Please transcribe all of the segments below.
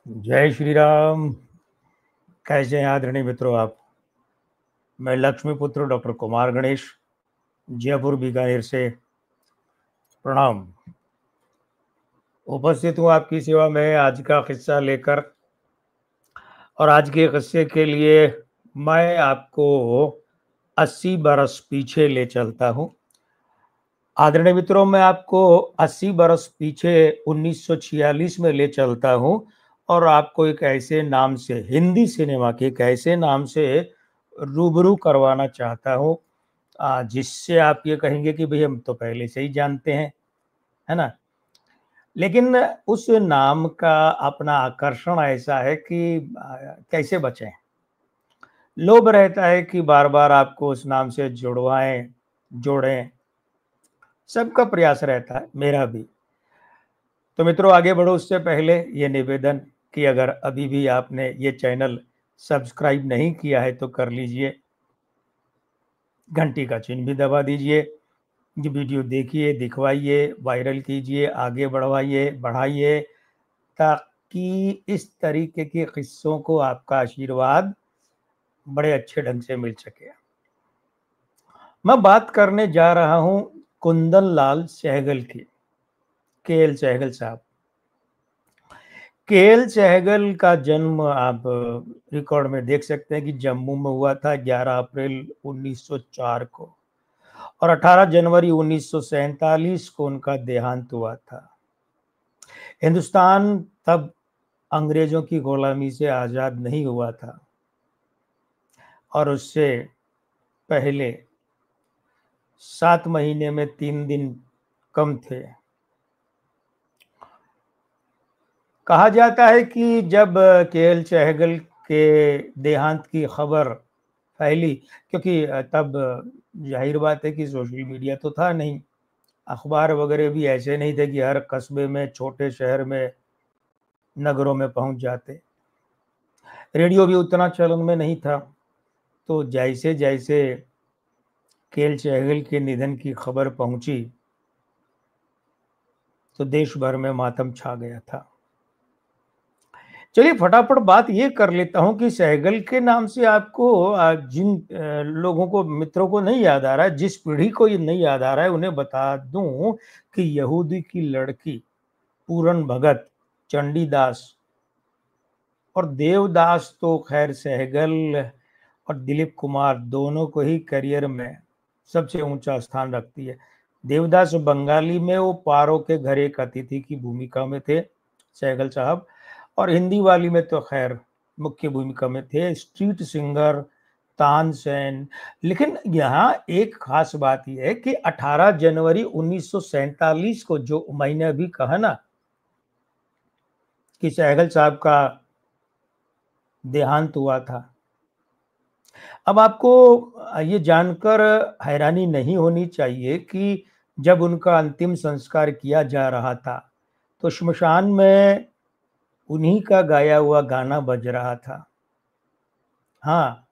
जय श्री राम। कैसे हैं आदरणीय मित्रों आप? मैं लक्ष्मीपुत्र डॉक्टर कुमार गणेश, जयपुर बीकानेर से प्रणाम। उपस्थित हूँ आपकी सेवा में आज का किस्सा लेकर। और आज के किस्से के लिए मैं आपको 80 बरस पीछे ले चलता हूँ। आदरणीय मित्रों, मैं आपको 80 बरस पीछे 1946 में ले चलता हूँ और आपको एक ऐसे नाम से, हिंदी सिनेमा के एक ऐसे नाम से रूबरू करवाना चाहता हूँ जिससे आप ये कहेंगे कि भाई हम तो पहले से ही जानते हैं, है ना। लेकिन उस नाम का अपना आकर्षण ऐसा है कि कैसे बचें। लोभ रहता है कि बार बार आपको उस नाम से जुड़वाएं, जोड़ें। सबका प्रयास रहता है, मेरा भी। तो मित्रों, आगे बढ़ो उससे पहले ये निवेदन कि अगर अभी भी आपने ये चैनल सब्सक्राइब नहीं किया है तो कर लीजिए, घंटी का चिन्ह भी दबा दीजिए। ये वीडियो देखिए, दिखवाइए, वायरल कीजिए, आगे बढ़वाइए, बढ़ाइए, ताकि इस तरीके के किस्सों को आपका आशीर्वाद बड़े अच्छे ढंग से मिल सके। मैं बात करने जा रहा हूं कुंदन लाल सहगल की, केएल सहगल साहब। केएल सहगल का जन्म आप रिकॉर्ड में देख सकते हैं कि जम्मू में हुआ था 11 अप्रैल 1904 को, और 18 जनवरी 1947 को उनका देहांत हुआ था। हिंदुस्तान तब अंग्रेजों की गुलामी से आजाद नहीं हुआ था और उससे पहले 7 महीने में 3 दिन कम थे। कहा जाता है कि जब केएल सहगल के देहांत की खबर फैली, क्योंकि तब जाहिर बात है कि सोशल मीडिया तो था नहीं, अखबार वगैरह भी ऐसे नहीं थे कि हर कस्बे में, छोटे शहर में, नगरों में पहुंच जाते। रेडियो भी उतना चलन में नहीं था। तो जैसे जैसे केएल सहगल के निधन की खबर पहुंची तो देश भर में मातम छा गया था। चलिए फटाफट बात ये कर लेता हूं कि सहगल के नाम से आपको जिन लोगों को, मित्रों को नहीं याद आ रहा है, जिस पीढ़ी को ये नहीं याद आ रहा है, उन्हें बता दूं कि यहूदी की लड़की पूरन भगत, चंडीदास और देवदास तो खैर सहगल और दिलीप कुमार दोनों को ही करियर में सबसे ऊंचा स्थान रखती है। देवदास बंगाली में वो पारो के घर एक अतिथि की भूमिका में थे सहगल साहब, और हिंदी वाली में तो खैर मुख्य भूमिका में थे, स्ट्रीट सिंगर तानसेन। लेकिन यहाँ एक खास बात यह है कि 18 जनवरी 1947 को, जो मैंने अभी कहा ना कि सहगल साहब का देहांत हुआ था, अब आपको ये जानकर हैरानी नहीं होनी चाहिए कि जब उनका अंतिम संस्कार किया जा रहा था तो श्मशान में उन्हीं का गाया हुआ गाना बज रहा था। हाँ,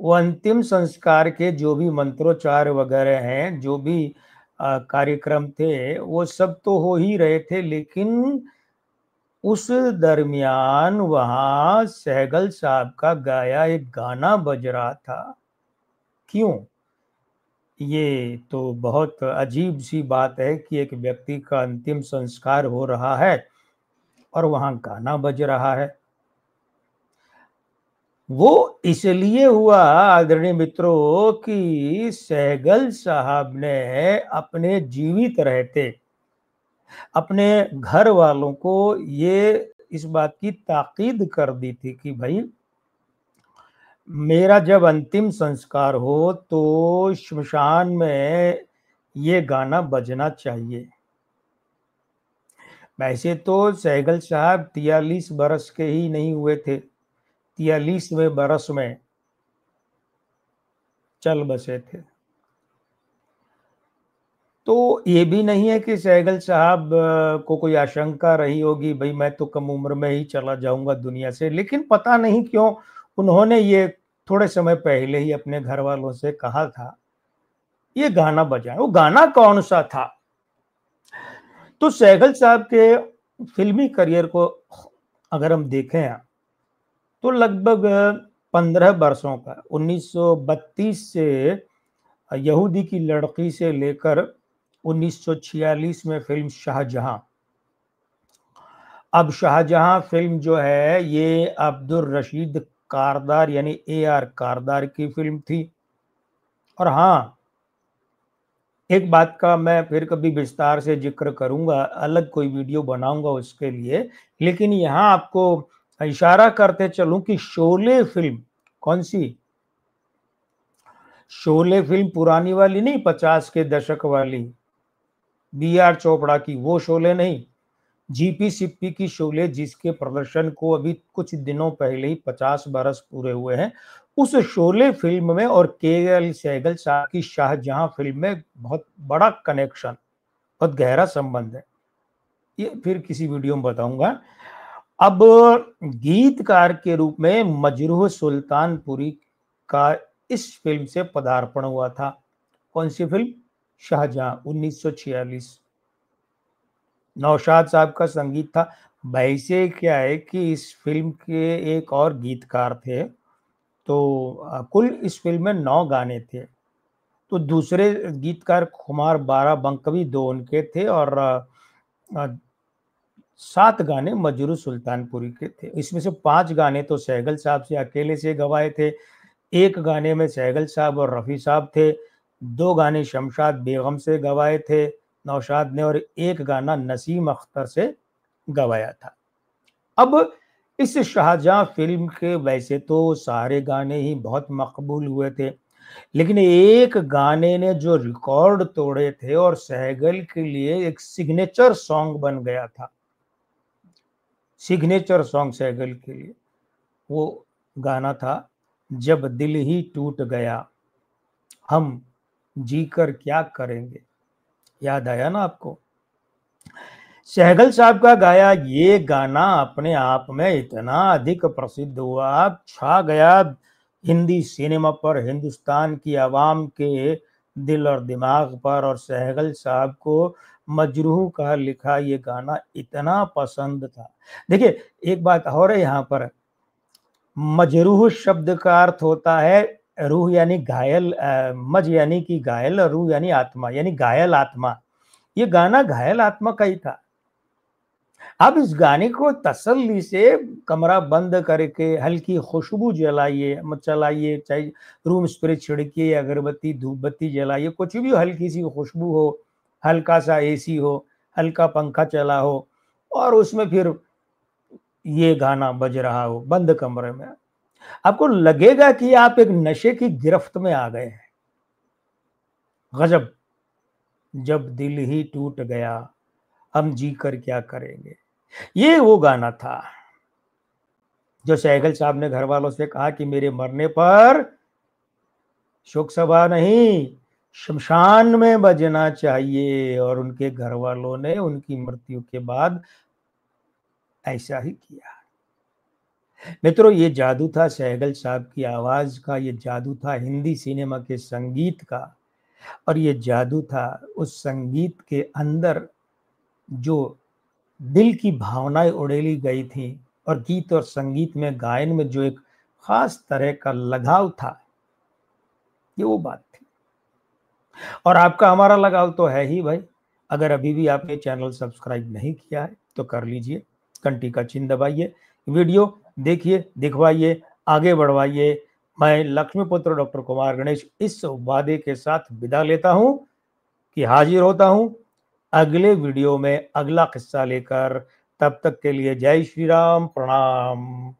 वो अंतिम संस्कार के जो भी मंत्रोच्चार वगैरह हैं, जो भी कार्यक्रम थे, वो सब तो हो ही रहे थे, लेकिन उस दरमियान वहां सहगल साहब का गाया एक गाना बज रहा था। क्यों? ये तो बहुत अजीब सी बात है कि एक व्यक्ति का अंतिम संस्कार हो रहा है और वहां गाना बज रहा है। वो इसलिए हुआ आदरणीय मित्रों कि सहगल साहब ने अपने जीवित रहते अपने घर वालों को ये इस बात की ताकीद कर दी थी कि भाई, मेरा जब अंतिम संस्कार हो तो श्मशान में ये गाना बजना चाहिए। वैसे तो सहगल साहब 43 बरस के ही नहीं हुए थे, 43वें बरस में चल बसे थे। तो ये भी नहीं है कि सहगल साहब को कोई आशंका रही होगी भाई मैं तो कम उम्र में ही चला जाऊंगा दुनिया से, लेकिन पता नहीं क्यों उन्होंने ये थोड़े समय पहले ही अपने घर वालों से कहा था ये गाना बजाएं। वो गाना कौन सा था? तो सहगल साहब के फिल्मी करियर को अगर हम देखें तो लगभग 15 वर्षों का 1932 से यहूदी की लड़की से लेकर 1946 में फिल्म शाहजहां। अब शाहजहां फिल्म जो है ये अब्दुल रशीद कारदार यानी AR कारदार की फिल्म थी। और हाँ, एक बात का मैं फिर कभी विस्तार से जिक्र करूंगा, अलग कोई वीडियो बनाऊंगा उसके लिए, लेकिन यहाँ आपको इशारा करते चलूं कि शोले फिल्म कौन सी, शोले फिल्म पुरानी वाली नहीं, 50 के दशक वाली, BR चोपड़ा की, वो शोले नहीं, GP सिप्पी की शोले, जिसके प्रदर्शन को अभी कुछ दिनों पहले ही 50 बरस पूरे हुए हैं। उस शोले फिल्म में और KL सहगल साहब की शाहजहां फिल्म में बहुत बड़ा कनेक्शन, बहुत गहरा संबंध है, ये फिर किसी वीडियो में बताऊंगा। अब गीतकार के रूप में मजरूह सुल्तानपुरी का इस फिल्म से पदार्पण हुआ था। कौन सी फिल्म? शाहजहां, 1946। नौशाद साहब का संगीत था। वैसे क्या है कि इस फिल्म के एक और गीतकार थे, तो कुल इस फिल्म में 9 गाने थे। तो दूसरे गीतकार कुमार बाराबंकवी 2 उनके थे और 7 गाने मजरूह सुल्तानपुरी के थे। इसमें से 5 गाने तो सहगल साहब से अकेले से गवाए थे, 1 गाने में सहगल साहब और रफ़ी साहब थे, 2 गाने शमशाद बेगम से गवाए थे नौशाद ने, और 1 गाना नसीम अख्तर से गवाया था। अब इस शाहजहां फिल्म के वैसे तो सारे गाने ही बहुत मकबूल हुए थे, लेकिन एक गाने ने जो रिकॉर्ड तोड़े थे और सहगल के लिए एक सिग्नेचर सॉन्ग बन गया था, सिग्नेचर सॉन्ग सहगल के लिए, वो गाना था जब दिल ही टूट गया हम जीकर क्या करेंगे। याद आया ना आपको? सहगल साहब का गाया ये गाना अपने आप में इतना अधिक प्रसिद्ध हुआ, छा गया हिंदी सिनेमा पर, हिंदुस्तान की आवाम के दिल और दिमाग पर, और सहगल साहब को मजरूह का लिखा ये गाना इतना पसंद था। देखिए एक बात और है यहाँ पर, मजरूह शब्द का अर्थ होता है रूह यानी घायल, मज यानी कि घायल, रूह यानी आत्मा, यानी घायल आत्मा। ये गाना घायल आत्मा का ही था। अब इस गाने को तसल्ली से कमरा बंद करके हल्की खुशबू जलाइए, चलाइए, चाहे रूम स्प्रे छिड़किए, अगरबत्ती धूप बत्ती जलाइए, कुछ भी हल्की सी खुशबू हो, हल्का सा AC हो, हल्का पंखा चला हो, और उसमें फिर ये गाना बज रहा हो बंद कमरे में, आपको लगेगा कि आप एक नशे की गिरफ्त में आ गए हैं। गजब, जब दिल ही टूट गया हम जी कर क्या करेंगे, ये वो गाना था जो सहगल साहब ने घर वालों से कहा कि मेरे मरने पर शोक सभा नहीं, शमशान में बजना चाहिए, और उनके घर वालों ने उनकी मृत्यु के बाद ऐसा ही किया। मित्रों, ये जादू था सहगल साहब की आवाज का, ये जादू था हिंदी सिनेमा के संगीत का, और ये जादू था उस संगीत के अंदर जो दिल की भावनाएं उड़ेली गई थी, और गीत और संगीत में गायन में जो एक खास तरह का लगाव था, ये वो बात थी। और आपका हमारा लगाव तो है ही भाई। अगर अभी भी आपने चैनल सब्सक्राइब नहीं किया है तो कर लीजिए, घंटी का चिन्ह दबाइए, वीडियो देखिए, दिखवाइए, आगे बढ़वाइए। मैं लक्ष्मीपुत्र डॉक्टर कुमार गणेश इस वादे के साथ विदा लेता हूं कि हाजिर होता हूं अगले वीडियो में अगला किस्सा लेकर। तब तक के लिए जय श्री राम, प्रणाम।